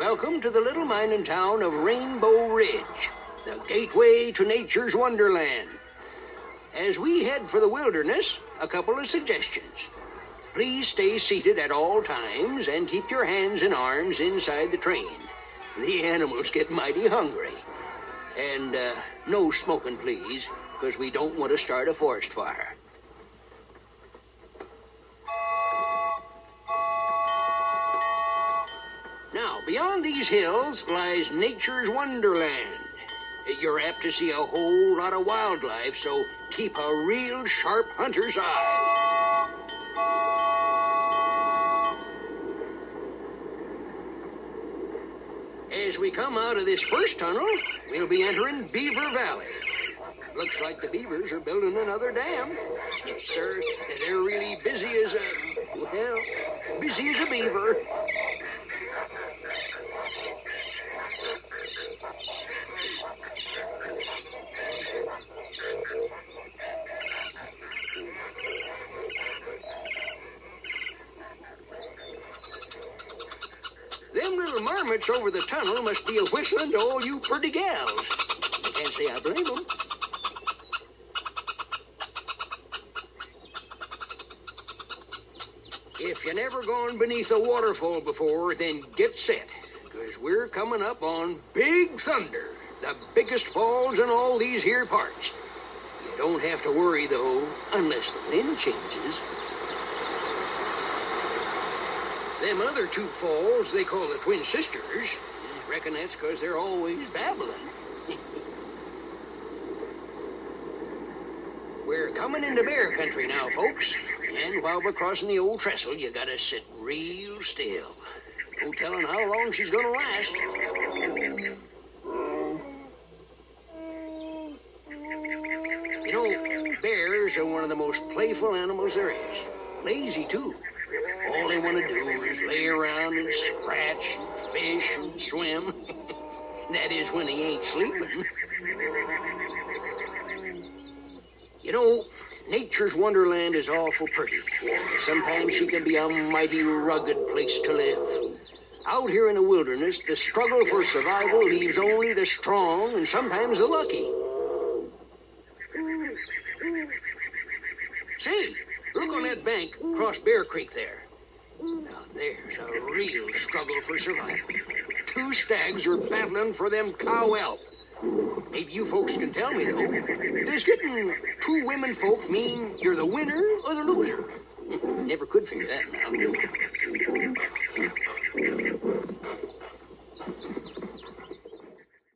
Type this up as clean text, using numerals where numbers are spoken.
Welcome to the little mining town of Rainbow Ridge, the gateway to nature's wonderland. As we head for the wilderness, a couple of suggestions. Please stay seated at all times and keep your hands and arms inside the train. The animals get mighty hungry. And no smoking, please, because we don't want to start a forest fire. Now, beyond these hills lies nature's wonderland. You're apt to see a whole lot of wildlife, so keep a real sharp hunter's eye. As we come out of this first tunnel, we'll be entering Beaver Valley. Looks like the beavers are building another dam. Yes, sir. They're really busy as a beaver. Them little marmots over the tunnel must be a whistling to all you pretty gals. I can't say I blame them. If you never gone beneath a waterfall before, then get set, because we're coming up on Big Thunder, the biggest falls in all these here parts. You don't have to worry, though, unless the wind changes. Them other two falls they call the Twin Sisters. I reckon that's because they're always babbling. We're coming into bear country now, folks. And while we're crossing the old trestle, you gotta sit real still. No telling how long she's gonna last. You know, bears are one of the most playful animals there is. Lazy, too. All they want to do is lay around and scratch and fish and swim. That is when they ain't sleeping. You know, nature's wonderland is awful pretty. Sometimes she can be a mighty rugged place to live. Out here in the wilderness, the struggle for survival leaves only the strong and sometimes the lucky. Say, look on that bank across Bear Creek there. Now there's a real struggle for survival. Two stags are battling for them cow elk. Maybe you folks can tell me, though. Does getting two women folk mean you're the winner or the loser? Never could figure that out.